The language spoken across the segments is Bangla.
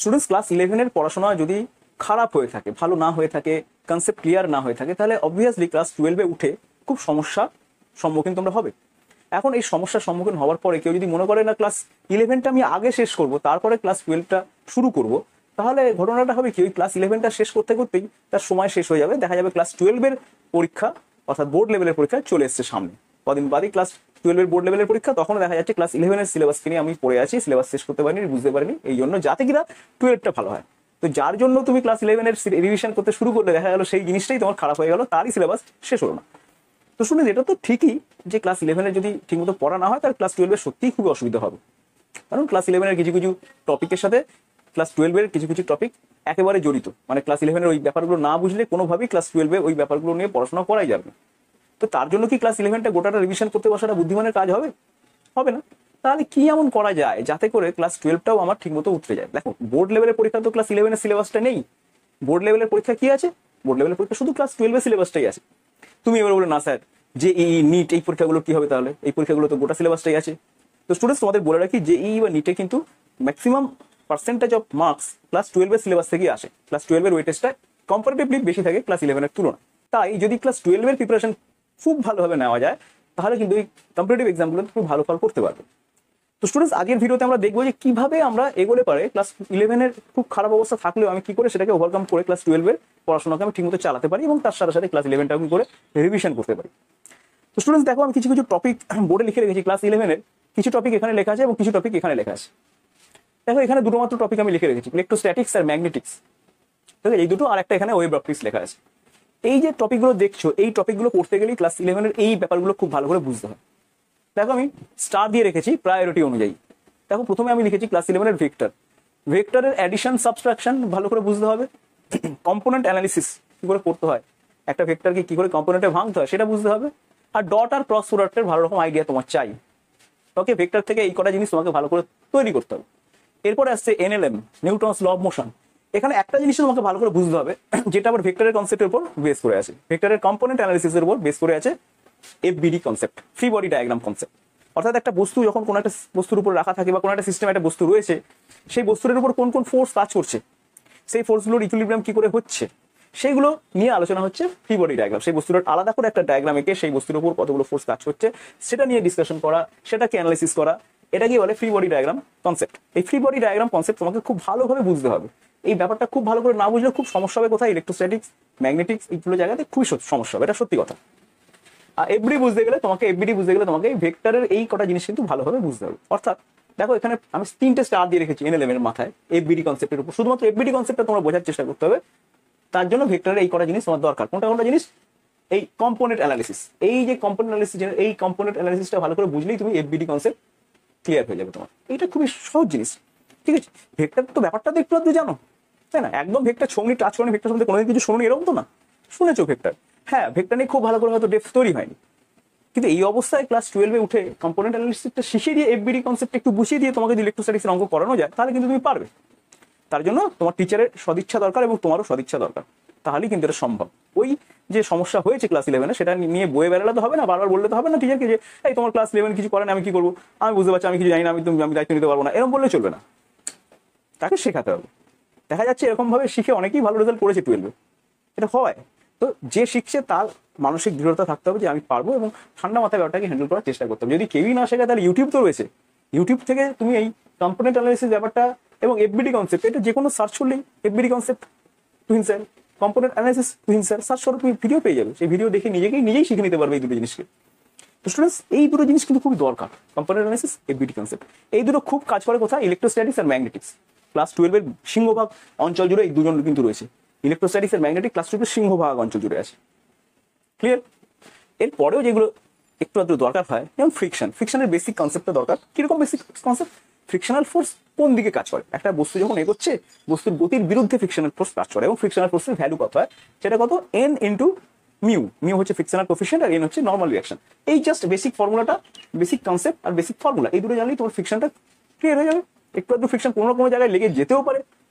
স্টুডেন্টস ক্লাস 11 এর পড়াশোনা যদি খারাপ হয়ে থাকে, ভালো না হয়ে থাকে, কনসেপ্ট ক্লিয়ার না হয়ে থাকে, তাহলে অবভিয়াসলি ক্লাস 12-এ উঠে খুব সমস্যা সম্মুখীন তোমরা হবে। এখন এই সমস্যার সম্মুখীন হওয়ার পরে কেউ যদি মনে করে না ক্লাস 11টা আমি আগে শেষ করব, তারপরে ক্লাস 12টা শুরু করব, তাহলে ঘটনাটা হবে কি, ওই ক্লাস 11টা শেষ করতে করতেই তার সময় শেষ হয়ে যাবে। দেখা যাবে ক্লাস 12-এর পরীক্ষা অর্থাৎ বোর্ড লেভেলের পরীক্ষা চলে এসছে সামনে, কদিন বাদই ক্লাস 12-এর বোর্ড লেভেলের পরীক্ষা। তখন দেখা যাচ্ছে ক্লাস 11-এর সিলেবাসকে নিয়ে আমি পড়ে আছি, সিলেবাস শেষ করতে পারিনি, বুঝতে পারিনি, এই জন্য যাতে কিনা 12টা ভালো হয়। তো যার জন্য তুমি ক্লাস 11-এর রিভিশন করতে শুরু করলে দেখা গেল সেই জিনিসটাই তোমার খারাপ হয়ে গেল, তারই সিলেবাস শেষ হলো না। তো শুনুন, এটা তো ঠিকই যে ক্লাস 11-এর যদি ঠিকমতো পড়া না হয় তাহলে ক্লাস 12-এর সত্যিই খুবই অসুবিধা হবে। কারণ ক্লাস 11-এর কিছু কিছু টপিকের সাথে ক্লাস 12-এর কিছু কিছু টপিক একেবারে জড়িত, মানে ক্লাস 11-এর ওই ব্যাপারগুলো না বুঝলে কোনোভাবেই ক্লাস 12-এ ওই ব্যাপারগুলো নিয়ে পড়াশোনা করাই যাবে না। তো তার জন্য কি ক্লাস 11টা গোটাটা রিভিশন করতে বসাটা বুদ্ধিমানের কাজ হবে? হবে না। তাহলে কি এমন করা যায় যাতে করে ক্লাস 12টাও আমার ঠিকমতো উঠতে যায়? দেখো, বোর্ড লেভেলের পরীক্ষা তো ক্লাস 11-এর সিলেবাসটা নেই। বোর্ড লেভেলের পরীক্ষা কি আছে? বোর্ড লেভেলের পরীক্ষা শুধু ক্লাস 12-এর সিলেবাসটাই আছে। তুমি এবার বলো না স্যার যে নিট এই পরীক্ষাগুলো কি হবে? তাহলে এই পরীক্ষাগুলো তো গোটা সিলেবাসটাই আছে। তো স্টুডেন্টস, তোমাদের বলে রাখি যে বা নিটে কিন্তু maximum percentage of marks class 12-এর সিলেবাস থেকেই আসে। ক্লাস 12-এর ওয়েটেজটা কম্পারেটিভলি বেশি থাকে ক্লাস 11-এর তুলনায়। তাই যদি ক্লাস 12-এর প্রিপারেশন খুব ভালোভাবে নেওয়া যায় তাহলে কিন্তু এই কম্পিটিটিভ এক্সামগুলো খুব ভালো ফল করতে পারবে। তো স্টুডেন্টস, আগের ভিডিওতে আমরা দেখবো যে কিভাবে আমরা এগোলে পারে ক্লাস 11-এর খুব খারাপ অবস্থা থাকলেও আমি কি করে সেটাকে ওভারকাম করে ক্লাস 12-এর পড়াশোনাকে আমি ঠিকমতো চালাতে পারি এবং তার সাথে সাথে ক্লাস 11টা আমি করে রিভিশন করতে পারি। তো স্টুডেন্টস দেখো, আমি কিছু কিছু টপিক বোর্ডে লিখে রেখেছি। ক্লাস 11-এর কিছু টপিক এখানে লেখা আছে এবং কিছু টপিক এখানে লেখা আছে। দেখো, এখানে দুটো মাত্র টপিক আমি লিখে রেখেছি, ইলেকট্রোস্ট্যাটিক্স আর ম্যাগনেটিক্স। ঠিক আছে, এই দুটো, আর একটা এখানে ওয়েভ অপটিক্স লেখা আছে। এই যে টপিকগুলো দেখছো, এই টপিকগুলো পড়তে গেলেই ক্লাস 11-এর এই ব্যাপারগুলো খুব ভালো করে বুঝতে হয়। দেখো, আমি স্টার দিয়ে রেখেছি প্রায়োরিটি অনুযায়ী। দেখো, প্রথমে আমি লিখেছি ক্লাস 11-এর ভেক্টর। ভেক্টরের অ্যাডিশন সাবট্রাকশন ভালো করে বুঝতে হবে। কম্পোনেন্ট অ্যানালিসিস কি করে করতে হয়, একটা ভেক্টরকে কি করে কম্পোনেন্টে ভাঙতে হয় সেটা বুঝতে হবে। আর ডট আর ক্রস প্রোডাক্টের ভালো রকম আইডিয়া তোমার চাই। ওকে, ভেক্টর থেকে এই কটা জিনিস তোমাকে ভালো করে তৈরি করতে হবে। এরপরে আসছে NLM, Newton's law of motion. এখানে একটা জিনিস তোমাকে ভালো করে বুঝতে হবে, যেটা আবার ভেক্টরের কনসেপ্টের উপর বেস করে আছে, ভেক্টরের কম্পোনেন্ট অ্যানালিসিসের উপর বেস করে আছে FBD concept, free body diagram concept. অর্থাৎ একটা বস্তু যখন কোনো একটা বস্তুর উপর রাখা থাকে বা কোনো একটা সিস্টেমে একটা বস্তু রয়েছে, সেই বস্তুর উপর কোন কোন ফোর্স কাজ করছে, সেই ফোর্সগুলোর ইকুইলিব্রিয়াম কি করে হচ্ছে, সেইগুলো নিয়ে আলোচনা হচ্ছে ফ্রি বডি ডায়াগ্রাম। সেই বস্তুর আলাদা করে একটা ডায়াগ্রাম এঁকে সেই বস্তুর উপর কতগুলো ফোর্স কাজ করছে সেটা নিয়ে ডিসকাশন করা, সেটাকে অ্যানালাইসিস করা, এটাকেই বলে ফ্রি বডি ডায়াগ্রাম কনসেপ্ট। এই ফ্রি বডি ডায়াগ্রাম কনসেপ্ট তোমাকে খুব ভালোভাবে বুঝতে হবে। এই ব্যাপারটা খুব ভালো করে না বুঝলে খুব সমস্যা হবে। কোথায়? ইলেকট্রোস্ট্যাটিক্স, ম্যাগনেটিক্স, এইগুলো জায়গাতে খুবই সমস্যা হবে, এটা সত্যি কথা। আর এফবিডি বুঝতে গেলে তোমাকে ভেক্টরের এই কটা জিনিস কিন্তু ভালোভাবে বুঝতে হবে। অর্থাৎ দেখো, এখানে আমি 3টে স্টার দিয়ে রেখেছি এনএলএম এর মাথায় এফবিডি কনসেপ্টের উপর। শুধুমাত্র এফবিডি কনসেপ্টটা তোমরা বোঝার চেষ্টা করতে হবে। তার জন্য ভেক্টরের এই কটা জিনিস তোমার দরকার। কোনটা কোনটা জিনিস? এই কম্পোনেন্ট অ্যানালিসিস, এই যে কম্পোনেন্ট অ্যানালিসিস, এই কম্পোনেন্ট অ্যানালিসিসটা ভালো করে বুঝলেই তুমি এফবিডি কনসেপ্ট ক্লিয়ার হয়ে যাবে তোমার। এটা খুবই সহজ জিনিস, ঠিক আছে। ভেক্টর তো ব্যাপারটা তো একটু আধটু জানো, তাই না? একদম ভেক্টর ছৌনি টাচ করেনি, ভেক্টর সম্বন্ধে কোনোদিন কিছু শোনি এরকম তো না, শুনেছো ভেক্টর। হ্যাঁ, ভেক্টর নিয়ে খুব ভালো করে হয়তো ডেপথ তৈরি হয়নি, কিন্তু এই অবস্থায় ক্লাস 12-এ উঠে কম্পোনেন্ট অ্যানালিসিসটা শিখিয়ে দিয়ে এফবিডি কনসেপ্ট একটু বুঝিয়ে দিয়ে তোমাকে যদি ইলেকট্রোস্ট্যাটিক্সের অঙ্ক করানো যায় তাহলে কিন্তু তুমি পারবে। তার জন্য তোমার টিচারের সদিচ্ছা দরকার এবং তোমারও সদিচ্ছা দরকার, তাহলেই কিন্তু এটা সম্ভব। ওই যে সমস্যা হয়েছে ক্লাস 11-এ সেটা নিয়ে বয়ে বেড়ালে তো হবে না, বারবার বললে তো হবে না টিচারকে যে এই তোমার ক্লাস 11 কিছু করে না, আমি কি করবো, আমি বুঝতে পারছি, আমি কিছু জানি না, আমি দায়িত্ব নিতে পারবো না, এরকম বললে চলবে না। তাকে শেখাতে হবে। দেখা যাচ্ছে এরকম ভাবে শিখে অনেকেই ভালো রেজাল্ট করেছে 12-এ, এটা হয়। তো যে শিখছে তার মানসিক দৃঢ়তা থাকতে হবে যে আমি পারবো, এবং ঠান্ডা মাথায় ব্যাপারটাকে হ্যান্ডেল করার চেষ্টা করতে হবে। যদি কেউই না শেখে তাহলে ইউটিউব তো রয়েছে, ইউটিউব থেকে তুমি এই কম্পোনেন্ট অ্যানালিসিস ব্যাপারটা এবং এফবিডি কনসেপ্ট, এটা যে কোনো সার্চ করলেই FBD concept Tuhin sir, component analysis Tuhin sir search করো, তুমি ভিডিও পেয়ে যাবে। সেই ভিডিও দেখে নিজেই শিখে নিতে পারবে এই দুটো জিনিসকে। তো স্টুডেন্টস, এই দুটো জিনিস কিন্তু খুবই দরকার, কম্পোনেন্ট অ্যানালিসিস, এফবিডি কনসেপ্ট। এই দুটো খুব কাজ করে কোথায়? ইলেকট্রোস্ট্যাটিক্স আর ম্যাগনেটিক্স। ক্লাস 12-এর সিংহভাগ অঞ্চল জুড়ে এই দুজন কিন্তু রয়েছে, ইলেকট্রোস্ট্যাটিক্স আর ম্যাগনেটিক ক্লাস 12-এর সিংহভাগ অঞ্চল জুড়ে আছে। ক্লিয়ার? এরপরেও যেগুলো একটু আধটু দরকার হয়, যেমন ফ্রিকশনের বেসিক কনসেপ্টটা দরকার। কিরকম বেসিক কনসেপ্ট? ফ্রিকশনাল ফোর্স কোন দিকে কাজ করে, একটা বস্তু যখন এগোচ্ছে বস্তুর গতির বিরুদ্ধে ফ্রিকশনাল ফোর্স কাজ করে, এবং ফ্রিকশনাল ফোর্সের ভ্যালু কত হয়, সেটা কত? n into mu. মিউ হচ্ছে ফ্রিকশনাল কোফিশিয়েন্ট আর n হচ্ছে নর্মাল রিঅ্যাকশন। এই জাস্ট বেসিক ফর্মুলাটা, বেসিক কনসেপ্ট আর বেসিক ফর্মুলা, এই দুটো জানলেই তোমার ফ্রিকশনটা ক্লিয়ার হয়ে যাবে। একটু আধটু ফ্রিকশন কোনো জায়গায় লেগে যেতেও পারে,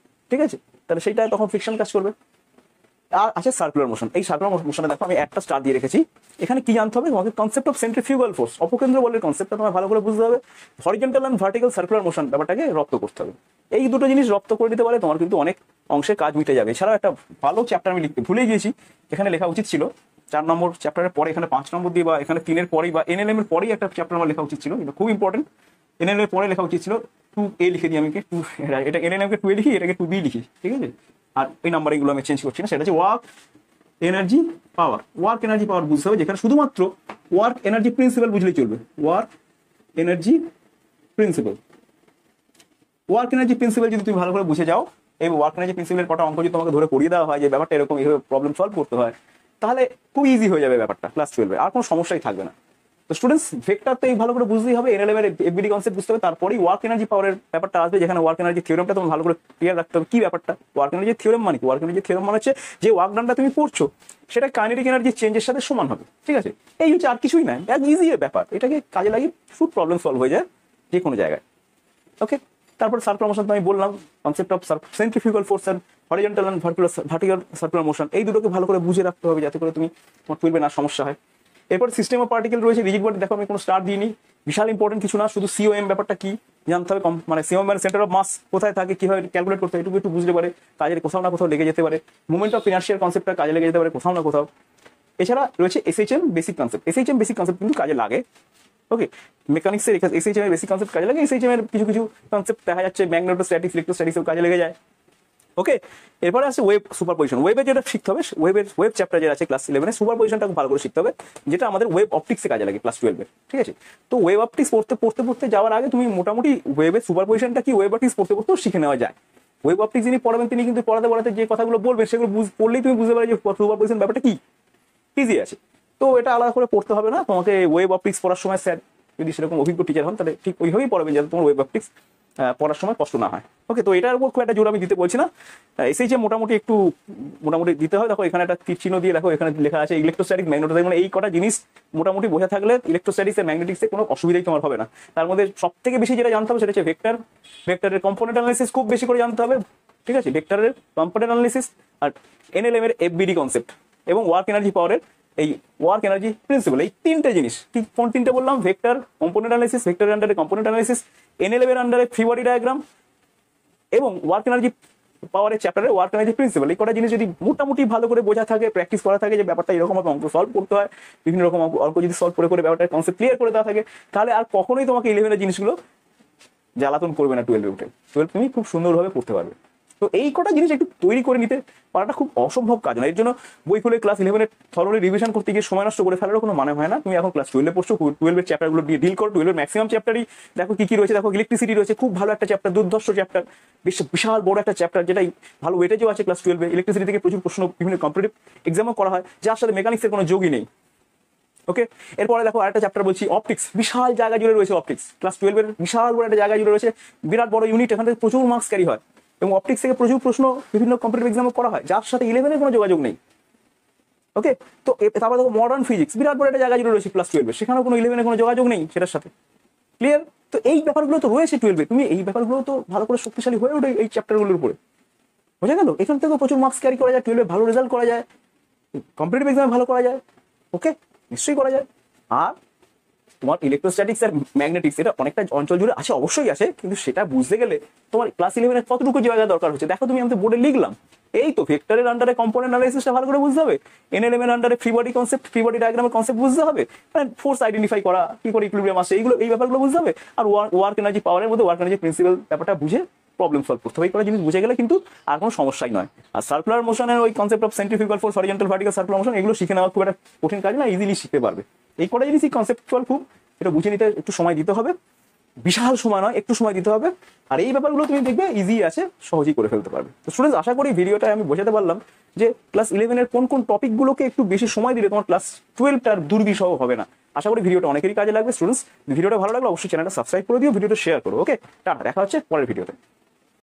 ঠিক আছে, তাহলে সেইটা তখন ফ্রিকশন কাজ করবে। আর আছে সার্কুলার মোশন। এই সার্কুলার মোশনে দেখো আমি একটা স্টার দিয়ে রেখেছি। এখানে কি জানতে হবে তোমাকে? কনসেপ্ট অফ সেন্ট্রিফিউগাল ফোর্স, অপকেন্দ্র বলের কনসেপ্টটা তোমার ভালো করে বুঝতে হবে। Horizontal and vertical circular motion ব্যাপারটাকে রপ্ত করতে হবে। এই দুটো জিনিস রপ্ত করে দিতে পারে তোমার কিন্তু অনেক অংশে কাজ মিটে যাবে। এছাড়াও একটা ভালো চ্যাপ্টার আমি লিখতে ভুলে গিয়েছি, এখানে লেখা উচিত ছিল 4 নম্বর চ্যাপ্টারের পরে, এখানে 5 নম্বর দিয়ে বা এখানে 3-এর পরেই বা এনএলএম এর পরেই একটা চ্যাপ্টার আমার লেখা উচিত ছিল, এটা খুব ইম্পর্টেন্ট। এনএলএম এর পরে লেখা উচিত ছিল 2A লিখে দিই আমি, এটা এনএলএম কে 2A লিখি, এটাকে 2B লিখি, ঠিক আছে? আর এই নাম্বারিংগুলো আমি চেঞ্জ করছি না। সেটা হচ্ছে ওয়ার্ক এনার্জি পাওয়ার। ওয়ার্ক এনার্জি পাওয়ার বুঝতে হবে, যেখানে শুধুমাত্র ওয়ার্ক এনার্জি প্রিন্সিপাল বুঝলেই চলবে। Work energy principal, work energy principal যদি তুমি ভালো করে বুঝে যাও, এই ওয়ার্ক এনার্জি প্রিন্সিপালের কটা অঙ্ক যদি তোমাকে ধরে পড়িয়ে দেওয়া হয় যে ব্যাপারটা এরকম এইভাবে প্রবলেম সলভ করতে হয়, তাহলে খুব ইজি হয়ে যাবে ব্যাপারটা ক্লাস 12-এ, আর কোনো সমস্যাই থাকবে না। তো স্টুডেন্টস ভেক্টর তো এই ভালো করে বুঝতেই হবে, এনএলএম এর এফবিডি কনসেপ্ট বুঝতে হবে, তারপরেই ওয়ার্ক এনার্জি পাওয়ারের ব্যাপারটা আসবে, যেখানে ওয়ার্ক এনার্জি থিওরেমটা তোমার ভালো করে ক্লিয়ার রাখতে হবে। কি ব্যাপারটা ওয়ার্ক এনার্জি থিওরেম মানে কি? ওয়ার্ক এনার্জি থিওরেম মানে হচ্ছে যে ওয়ার্ক ডানটা তুমি পড়ছো সেটা কাইনেটিক এনার্জি চেঞ্জের সাথে সমান হবে, ঠিক আছে? এই হচ্ছে, আর কিছুই না, এক ইজি ব্যাপার। এটাকে কাজে লাগিয়ে ফুড প্রবলেম সলভ হয়ে যায় যে কোনো জায়গায়। ওকে, তারপর সার্কুলার মোশন তো আমি বললাম, concept of centrifugal force and horizontal and vertical circular motion, এই দুটোকে ভালো করে বুঝে রাখতে হবে যাতে করে তুমি তোমার 12-এ না সমস্যা হয়। এরপর সিস্টেম অফ পার্টিকেল রয়েছে, রিজিড বডি। দেখো আমি কোনো স্টার দিইনি, বিশাল ইম্পর্টেন্ট কিছু না, শুধু সিওএম ব্যাপারটা কি জানতে হবে, মানে সিওএম মানে সেন্টার অফ মাস কোথায় থাকে, কিভাবে ক্যালকুলেট করতে হয়, একটু বুঝতে পারে, কাজের কোথাও না কোথাও লেগে যেতে পারে। মুভমেন্ট অফ ইনার্শিয়ার কনসেপ্টটা কাজে লেগে যেতে পারে কোথাও না কোথাও। এছাড়া রয়েছে SHM basic concept. SHM basic concept কিন্তু কাজে লাগে। ওকে, মেকানিক্সের এসএইচএম এর বেসিক কনসেপ্ট কাজে লাগে। এসএইচএম এর কিছু কিছু কনসেপ্ট দেখা যাচ্ছে ম্যাগনেটোস্ট্যাটিক্স, ইলেকট্রোস্ট্যাটিক্স কাজে লেগে যায়। ওকে, এরপরে আছে ওয়েব সুপারপজিশন। ওয়েবে যেটা শিখতে হবে, ওয়েব চ্যাপ্টার যেটা আছে ক্লাস 11-এ, সুপারপজিশনটা ভালো করে শিখতে হবে, যেটা আমাদের ওয়েব অপটিক্সে কাজে লাগে ক্লাস 12-এ, ঠিক আছে? তো ওয়েব অপটিক্স পড়তে যাওয়ার আগে তুমি মোটামুটি ওয়েবের সুপারপজিশনটা কি, ওয়েব অপটিক্স পড়তেও শিখে নেওয়া যায়। ওয়েব অপটিক্স যিনি পড়াবেন তিনি কিন্তু পড়াতে যে কথাগুলো বলবেন সেগুলো পড়লেই তুমি বুঝতে পারবে যে সুপারপজিশন ব্যাপারটা কি, ইজি আছে। তো এটা আলাদা করে পড়তে হবে না তোমাকে। ওয়েব অপটিক্স পড়ার সময় স্যার যদি সেরকম অভিজ্ঞ টিচার হন তাহলে ঠিক ওইভাবেই পড়াবেন যাতে তোমার ওয়েব অপটিক্স পড়ার সময় কষ্ট না হয়। ওকে, তো এটার উপর খুব একটা জোর আমি দিতে বলছি না। এসএইচএম মোটামুটি দিতে হয়। দেখো এখানে একটা তীর চিহ্ন দিয়ে রাখো, এখানে লেখা আছে ইলেকট্রোস্ট্যাটিক, ম্যাগনেটিক, মানে এই কটা জিনিস মোটামুটি বোঝা থাকলে ইলেকট্রোস্ট্যাটিক্স এর ম্যাগনেটিক্সে কোনো অসুবিধাই তোমার হবে না। তার মধ্যে সব থেকে বেশি যেটা জানতে হবে সেটা হচ্ছে ভেক্টরের কম্পোনেন্ট অ্যানালিসিস খুব বেশি করে জানতে হবে, ঠিক আছে? ভেক্টরের কম্পোনেন্ট অ্যানালিসিস আর এনএলএম এর এফবিডি কনসেপ্ট এবং ওয়ার্ক এনার্জি পাওয়ারের এই ওয়ার্ক এনার্জি প্রিন্সিপাল, এই তিনটে জিনিস। ঠিক কোন তিনটে বললাম? ভেক্টর কম্পোনেন্ট অ্যানালিসিস, ভেক্টরের আন্ডারে কম্পোনেন্ট অ্যানালিসিস, এনএলএম এর আন্ডারে ফ্রি বডি ডায়াগ্রাম এবং ওয়ার্ক এনার্জি পাওয়ারের চ্যাপ্টারে ওয়ার্ক এনার্জি প্রিন্সিপাল। এই কটা জিনিস যদি মোটামুটি ভালো করে বোঝা থাকে, প্র্যাকটিস করা থাকে যে ব্যাপারটা এরকম ভাবে অঙ্ক সলভ করতে হয়, বিভিন্ন রকম অঙ্ক যদি সলভ করে ব্যাপারটার কনসেপ্ট ক্লিয়ার করে দেওয়া থাকে, তাহলে আর কখনোই তোমাকে 11-এর জিনিসগুলো জ্বালাতন করবে না। 12-এ উঠে 12 তুমি খুব সুন্দরভাবে পড়তে পারবে। তো এই কটা জিনিস একটু তৈরি করে নিতে পারাটা খুব অসম্ভব কাজ না। এর জন্য বই খুলে ক্লাস 11-এর থরলি রিভিশন করতে গিয়ে সময় নষ্ট করে ফেলারও কোনো মানে হয় না। তুমি এখন ক্লাস 12-এ পড়ছো, 12-এর চ্যাপ্টারগুলো দিয়ে ডিল করো। 12-এর ম্যাক্সিমাম চ্যাপ্টারই দেখো কি রয়েছে। দেখো ইলেকট্রিসিটি রয়েছে, খুব ভালো একটা চ্যাপ্টার, দুর্ধর্ষ চ্যাপ্টার, বিশাল বড় একটা চ্যাপ্টার, যেটাই ভালো ওয়েটেজও আছে ক্লাস 12-এ। ইলেকট্রিসিটি থেকে প্রচুর প্রশ্ন বিভিন্ন কম্পিটিটিভ এক্সামও করা হয়, যার সাথে মেকানিক্সের কোনো যোগই নেই। ওকে, এরপরে দেখো আরেকটা চ্যাপ্টার বলছি, অপটিক্স। বিশাল জায়গা জুড়ে রয়েছে অপটিক্স, ক্লাস 12-এর বিশাল বড় একটা জায়গা জুড়ে রয়েছে, বিরাট বড় ইউনিট, এখান থেকে প্রচুর মার্কস ক্যারি হয় এবং অপটিক্স থেকে প্রচুর প্রশ্ন বিভিন্ন কম্পিটিটিভ এক্সামও করা হয়, যার সাথে 11-এর কোনো যোগাযোগ নেই। ওকে, তো তারপরে দেখো মডার্ন ফিজিক্স, বিরাট বড় একটা জায়গা জুড়ে রয়েছে ক্লাস 12-এ, সেখানেও কোনো 11-এর কোনো যোগাযোগ নেই সেটার সাথে। ক্লিয়ার? তো এই ব্যাপারগুলো তো রয়েছে 12-এ, তুমি এই ব্যাপারগুলো তো ভালো করে শক্তিশালী হয়ে ওঠে এই চ্যাপ্টারগুলোর উপরে, বোঝা গেল? এখান থেকেও প্রচুর মার্কস ক্যারি করা যায়, 12-এ ভালো রেজাল্ট করা যায়, কম্পিটিটিভ এক্সামে ভালো করা যায়। ওকে, নিশ্চয়ই করা যায়। আর তোমার ইলেকট্রোস্ট্যাটিক্স আর ম্যাগনেটিক্স এটা অনেকটা অঞ্চল জুড়ে আছে, অবশ্যই আছে, কিন্তু সেটা বুঝতে গেলে তোমার ক্লাস 11-এর কতটুকু জায়গা দরকার হচ্ছে দেখো। তুমি আমাদের বোর্ডে লিখলাম, এই তো ভেক্টরের আন্ডারে কম্পোনেন্ট অ্যানালাইসিসটা ভালো করে বুঝতে হবে, এনএলএম এর আন্ডারে free body concept, free body ডায়াগ্রামের কনসেপ্ট বুঝতে হবে, মানে ফোর্স আইডেন্টিফাই করা, কি করে ইকুইলিব্রিয়াম আসে, এই ব্যাপারগুলো বুঝতে হবে। আর ওয়ার্ক এনার্জি পাওয়ারের মধ্যে ওয়ার্ক এনার্জি প্রিন্সিপাল ব্যাপারটা বুঝে প্রবলেম সলভ করতে হবে। এই কটা জিনিস বুঝে গেলে কিন্তু আর কোনো সমস্যাই নয়। আর সার্কুলার মোশনের ওই concept of centrifugal force, horizontal vertical circular motion, এগুলো শিখে নেওয়া খুব একটা কঠিন কাজ না, ইজিলি শিখতে পারবে। এই কটা জিনিসই কনসেপ্টুয়াল, খুব এটা বুঝে নিতে একটু সময় দিতে হবে, বিশাল সময় নয়, একটু সময় দিতে হবে। আর এই ব্যাপারগুলো তুমি দেখবে ইজি আছে, সহজেই করে ফেলতে পারবে। তো স্টুডেন্টস, আশা করি ভিডিওটা আমি বোঝাতে পারলাম যে ক্লাস 11-এর কোন কোন টপিকগুলোকে একটু বেশি সময় দিলে তোমার ক্লাস 12টার দুর্বিষহ হবে না। আশা করি ভিডিওটা অনেকেরই কাজে লাগবে। স্টুডেন্টস, ভিডিওটা ভালো লাগলে অবশ্যই চ্যানেলটা সাবস্ক্রাইব করে দিও, ভিডিওটা শেয়ার করো। ওকে, টাটা, দেখা হচ্ছে পরের ভিডিওতে।